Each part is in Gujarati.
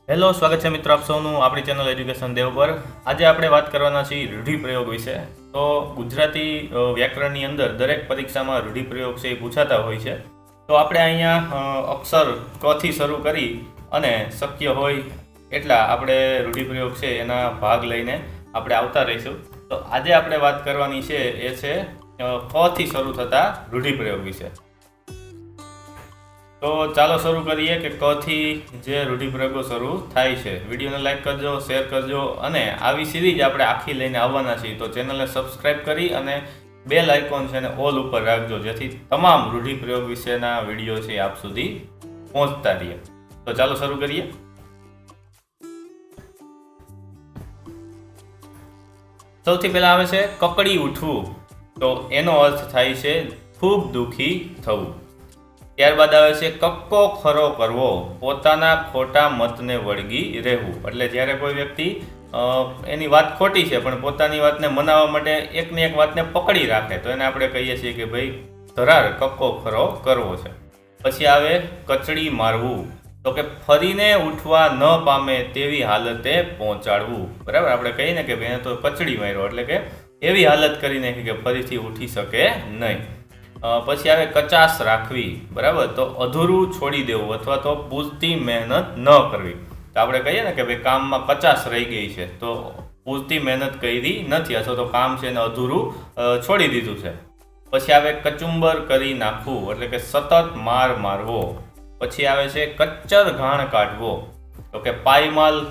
હેલો, સ્વાગત છે મિત્રો આપ સૌનું આપણી ચેનલ એજ્યુકેશન દેવ પર। આજે આપણે વાત કરવાના છીએ રૂઢિપ્રયોગ વિશે। તો ગુજરાતી વ્યાકરણની અંદર દરેક પરીક્ષામાં રૂઢિપ્રયોગ છે એ પૂછાતા હોય છે। તો આપણે અહીંયા અક્ષર ક થી શરૂ કરી અને શક્ય હોય એટલા આપણે રૂઢિપ્રયોગ છે એના ભાગ લઈને આપણે આવતા રહીશું। તો આજે આપણે વાત કરવાની છે એ છે ક થી શરૂ થતા રૂઢિપ્રયોગ વિશે। તો ચાલો શરૂ કરીએ કે ક થી જે રૂઢિપ્રયોગો શરૂ થાય છે। વિડીયોને લાઈક કરજો, શેર કરજો અને આવી સિરીઝ આપણે આખી લઈને આવવાના છીએ। તો ચેનલને સબસ્ક્રાઈબ કરી અને બેલ આઇકોન છે ને ઓલ ઉપર રાખજો, જેથી તમામ રૂઢિપ્રયોગ વિશેના વિડીયો છે આપ સુધી પહોંચતા રહે। તો ચાલો શરૂ કરીએ। સૌથી પહેલા આવે છે કકડી ઉઠવું। તો એનો અર્થ થાય છે ખૂબ દુઃખી થવું। ત્યારબાદ આવે છે કક્કો ખરો કરવો, પોતાના ખોટા મતને વળગી રહેવું। એટલે જ્યારે કોઈ વ્યક્તિ એની વાત ખોટી છે પણ પોતાની વાતને મનાવવા માટે એકની એક વાતને પકડી રાખે તો એને આપણે કહીએ છીએ કે ભાઈ ધરાર કક્કો ખરો કરવો છે। પછી આવે કચડી મારવું। તો કે ફરીને ઉઠવા ન પામે તેવી હાલતે પહોંચાડવું। બરાબર, આપણે કહીએ ને કે ભાઈ તો કચડી માર્યો એટલે કે એવી હાલત કરી નાખી કે ફરીથી ઉઠી શકે નહીં। પછી આવે કચાશ રાખવી। બરાબર, તો અધૂરું છોડી દેવું અથવા તો પૂરતી મહેનત ન કરવી। તો આપણે કહીએ ને કે ભાઈ કામમાં કચાશ રહી ગઈ છે, તો પૂરતી મહેનત કરી નથી અથવા તો કામ છે એને અધૂરું છોડી દીધું છે। પછી આવે કચુંબર કરી નાખવું, એટલે કે સતત માર મારવો। પછી આવે છે કચ્ચર ઘાણ કાઢવો, તો કે પાયમાલ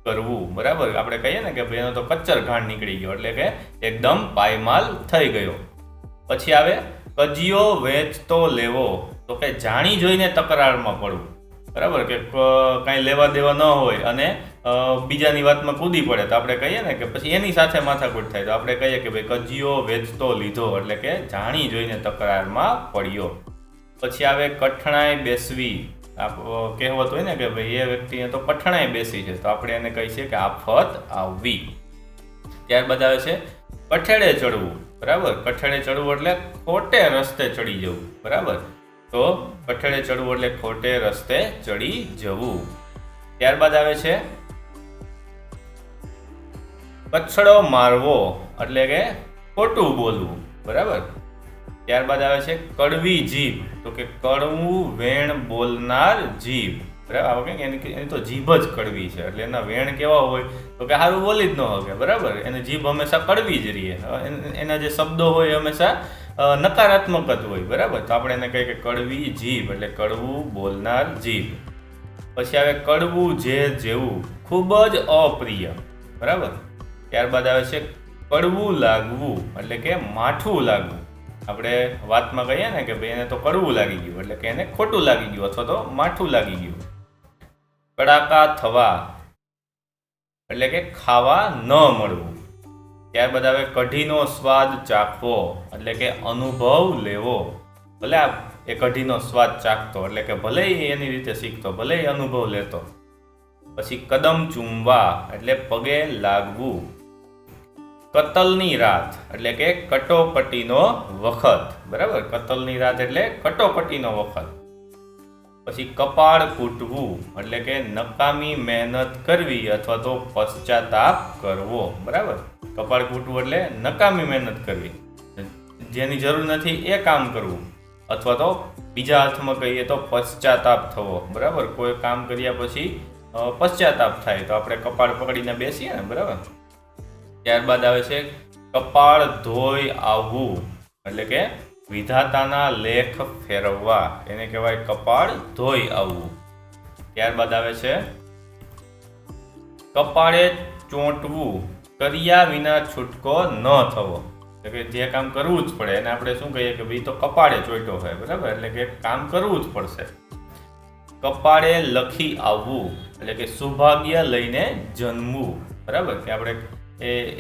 કરવું। બરાબર, આપણે કહીએ ને કે ભાઈ એનો તો કચ્ચર ઘાણ નીકળી ગયો એટલે કે એકદમ પાયમાલ થઈ ગયો। પછી આવે કજિયો વેચતો લેવો, તો કે જાણી જોઈને તકરારમાં પડવું। બરાબર, કે કાંઈ લેવા દેવા ન હોય અને બીજાની વાતમાં કૂદી પડે તો આપણે કહીએ ને કે પછી એની સાથે માથાકૂટ થાય તો આપણે કહીએ કે ભાઈ કજિયો વેચતો લીધો, એટલે કે જાણી જોઈને તકરારમાં પડ્યો। પછી આવે કઠણાઈ બેસવી। કહેવત હોય ને કે ભાઈ એ વ્યક્તિને તો કઠણાઈ બેસી છે, તો આપણે એને કહીએ છીએ કે આફત આવવી। ત્યારબાદ આવે છે કઠેડે ચડવું। બરાબર, કઠેડે ચડવું એટલે ખોટે રસ્તે ચડી જવું। બરાબર, તો કઠેડે ચડવું એટલે ખોટે રસ્તે ચડી જવું। ત્યારબાદ આવે છે કચ્છડો મારવો, એટલે કે ખોટું બોલવું। બરાબર, ત્યારબાદ આવે છે કડવી જીભ, તો કે કડવું વેણ બોલનાર જીભ। બરાબર, એની તો જીભ જ કડવી છે એટલે એના વેણ કેવા હોય તો કે સારું બોલી જ ન શકે। બરાબર, એની જીભ હંમેશા કડવી જ રહે, એના જે શબ્દો હોય હંમેશા નકારાત્મક જ હોય। બરાબર, તો આપણે એને કહીએ કે કડવી જીભ એટલે કડવું બોલનાર જીભ। પછી આવે કડવું ઝેર જેવું, ખૂબ જ અપ્રિય। બરાબર, ત્યારબાદ આવે છે કડવું લાગવું, એટલે કે માઠું લાગવું। આપણે વાતમાં કહીએ ને કે ભાઈ એને તો કડવું લાગી ગયું એટલે કે એને ખોટું લાગી ગયું અથવા તો માઠું લાગી ગયું। કડાકા થવા, એટલે કે ખાવા ન મળવું। ત્યારબાદ આવે કઢીનો સ્વાદ ચાખવો, એટલે કે અનુભવ લેવો। ભલે એ કઢીનો સ્વાદ ચાખતો એટલે કે ભલે એની રીતે શીખતો, ભલે અનુભવ લેતો। પછી કદમ ચૂમવા, એટલે પગે લાગવું। કતલની રાત, એટલે કે કટોકટીનો વખત। બરાબર, કતલની રાત એટલે કટોકટીનો વખત। પછી કપાળ કૂટવું, એટલે કે નકામી મહેનત કરવી અથવા તો પશ્ચાતાપ કરવો। બરાબર, કપાળ કૂટવું એટલે નકામી મહેનત કરવી, જેની જરૂર નથી એ કામ કરવું અથવા તો બીજા અર્થમાં કહીએ તો પશ્ચાતાપ થવો। બરાબર, કોઈ કામ કર્યા પછી પશ્ચાતાપ થાય તો આપણે કપાળ પકડીને બેસીએ ને। બરાબર, ત્યારબાદ આવે છે કપાળ ધોઈ આવવું, એટલે કે વિધાતાના લેખ ફેરવવા, એને કહેવાય કપાળ ધોઈ આવવું। ત્યારબાદ આવે છે કપાળે ચોંટવું, કર્યા વિના છૂટકો ન થવો, એટલે કે જે કામ કરવું જ પડે એને આપણે શું કહીએ કે ભાઈ તો કપાળે ચોંટ્યો હોય। બરાબર, એટલે કે કામ કરવું જ પડશે। કપાળે લખી આવવું, એટલે કે સૌભાગ્ય લઈને જન્મવું। બરાબર, કે આપણે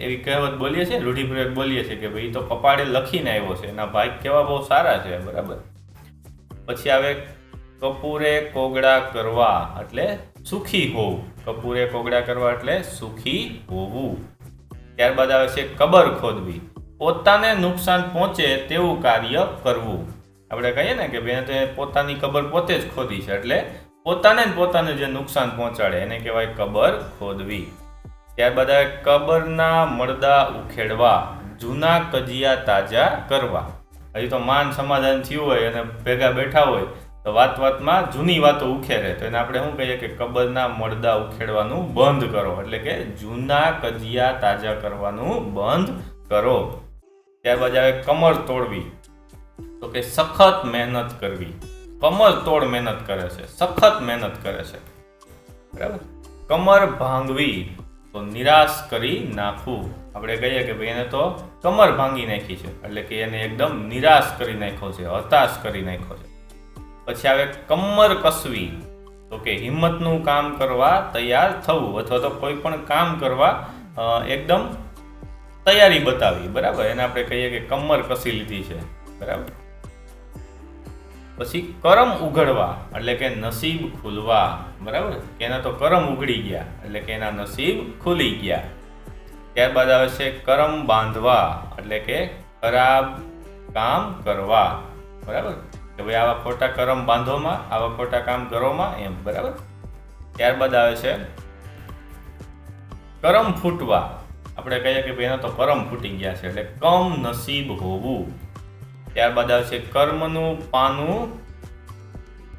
એવી કહેવત બોલીએ છીએ, રૂઢિપ્રયોગ બોલીએ છીએ કે ભાઈ તો કપાળે લખીને આવ્યો છે, એના ભાગ કેવા બહુ સારા છે। બરાબર, પછી આવે કપૂરે કોગળા કરવા, એટલે સુખી હોવું। કપૂરે કોગળા કરવા એટલે સુખી હોવું। ત્યારબાદ આવે છે કબર ખોદવી, પોતાને નુકસાન પહોંચે તેવું કાર્ય કરવું। આપણે કહીએ ને કે ભાઈ પોતાની કબર પોતે જ ખોદી છે એટલે પોતાને જે નુકસાન પહોંચાડે એને કહેવાય કબર ખોદવી. ત્યારબાદ આવે કબરના મળદા ઉખેડવા, જૂના કજિયા તાજા કરવા. હજી તો માન સમાધાન થયું હોય અને ભેગા બેઠા હોય તો વાતમાં જૂની વાતો ઉખેરે તો એને આપણે શું કહીએ કે કબરના મળદા ઉખેડવાનું બંધ કરો, એટલે કે જૂના કજિયા તાજા કરવાનું બંધ કરો. ત્યારબાદ આવે કમર તોડવી, તો કે સખત મહેનત કરવી. કમર તોડ મહેનત કરે છે, સખત મહેનત કરે છે, બરાબર. કમર ભાંગવી, તો નિરાશ કરી નાખવું. આપણે કહીએ કે ભાઈ એને તો કમર ભાંગી નાખી છે, એટલે કે એને એકદમ નિરાશ કરી નાખ્યો છે, હતાશ કરી નાખ્યો છે. પછી આવે કમર કસવી, તો કે હિંમતનું કામ કરવા તૈયાર થવું, અથવા તો કોઈ પણ કામ કરવા એકદમ તૈયારી બતાવી, બરાબર. એને આપણે કહીએ કે કમર કસી લીધી છે, બરાબર. પછી કરમ ઉઘડવા, એટલે કે નસીબ ખુલવા, બરાબર. કે એના તો કરમ ઉઘડી ગયા, એટલે કે એના નસીબ ખુલી ગયા. ત્યારબાદ આવે છે કરમ બાંધવા, એટલે કે ખરાબ કામ કરવા, બરાબર. કે ભાઈ આવા ખોટા કરમ બાંધોમાં, આવા ખોટા કામ કરોમાં, એમ, બરાબર. ત્યારબાદ આવે છે કરમ ફૂટવા. આપણે કહીએ કે ભાઈ એના તો કરમ ફૂટી ગયા છે, એટલે કમ નસીબ હોવું. ત્યારબાદ આવે છે કર્મનું પાનું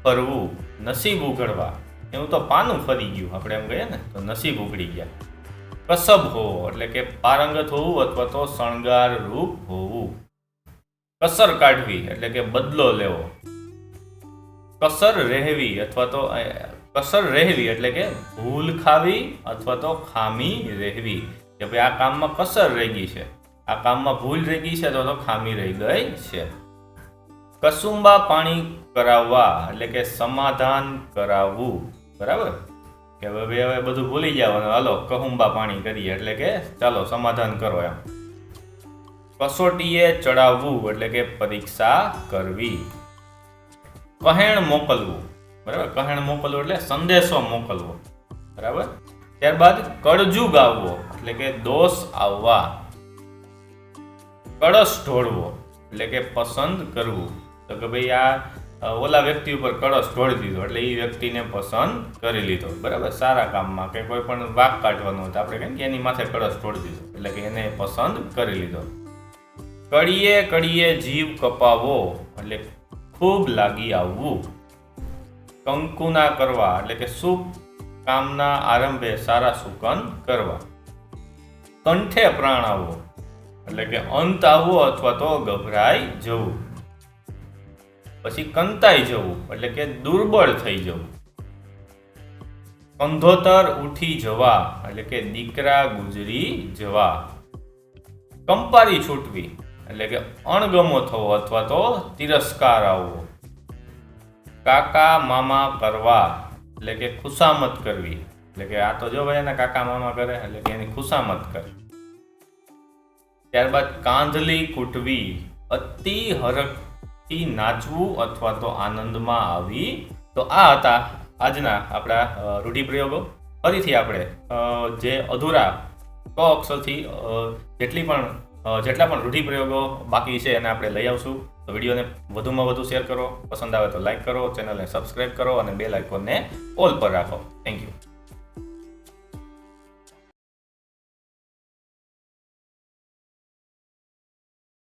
ફરવું, નસીબ ઉઘડવા. એવું તો પાનું ફરી ગયું, આપણે એમ કહીએ ને, તો નસીબ ઉઘડી ગયા. કસબ હોવો, એટલે કે પારંગત હોવું અથવા તો શણગાર રૂપ હોવું. કસર કાઢવી, એટલે કે બદલો લેવો. કસર રહેવી, અથવા તો કસર રહેવી એટલે કે ભૂલ ખાવી અથવા તો ખામી રહેવી. કે ભાઈ આ કામમાં કસર રહી ગઈ છે, આ કામમાં ભૂલ રહી ગઈ છે, તો ખામી રહી ગઈ છે. કસુંબા પાણી કરાવવા, એટલે કે સમાધાન કરાવવું, બરાબર. કે હવે બધું ભૂલી જવાનું, હાલો કસુંબા પાણી કરીએ, એટલે કે ચાલો સમાધાન કરો એમ. કસોટીએ ચડાવવું, એટલે કે પરીક્ષા કરવી. કહેણ મોકલવું, બરાબર. કહેણ મોકલવું એટલે સંદેશો મોકલવો, બરાબર. ત્યારબાદ કળજુ ગાવવો, એટલે કે દોષ આવવા. કળશ ઢોળવો, એટલે કે પસંદ કરવું. તો કે ભાઈ આ ઓલા વ્યક્તિ ઉપર કળશ ઢોળી દીધો, એટલે એ વ્યક્તિને પસંદ કરી લીધો, બરાબર. સારા કામમાં કે કોઈ પણ વાક કાઢવાનો હતો, આપણે કહીએ કે એની માથે કળશ ઢોળી દીધો, એટલે કે એને પસંદ કરી લીધો. કડીએ કડીએ જીવ કપાવો, એટલે ખૂબ લાગી આવવું. કંકુના કરવા, એટલે કે શુભ કામના આરંભે સારા શુકન કરવા. કંઠે પ્રાણ આવવો, એટલે કે અંત આવવો અથવા તો ગભરાઈ જવું. પછી કંતાઈ જવું, એટલે કે દુર્બળ થઈ જવું. કંધોતર ઉઠી જવા, એટલે કે દીકરા ગુજરી જવા. કંપારી છૂટવી, એટલે કે અણગમો થવો અથવા તો તિરસ્કાર આવવો. કાકા મામા કરવા, એટલે કે ખુશામત કરવી, એટલે કે આ તો જો ભાઈ એના કાકા મામા કરે, એટલે કે એની ખુશામત કરે. ત્યારબાદ કાંધલી કૂટવી, અતિ હરખથી નાચવું અથવા તો આનંદમાં આવી. તો આ હતા આજના આપણા રૂઢિપ્રયોગો. ફરીથી આપણે જે અધૂરા ક અક્ષરથી જેટલા પણ રૂઢિપ્રયોગો બાકી છે એને આપણે લઈ આવશું. તો વિડીયોને વધુમાં વધુ શેર કરો, પસંદ આવે તો લાઈક કરો, ચેનલને સબસ્ક્રાઈબ કરો અને બેલ આઇકોનને ઓલ પર રાખો. Thank you.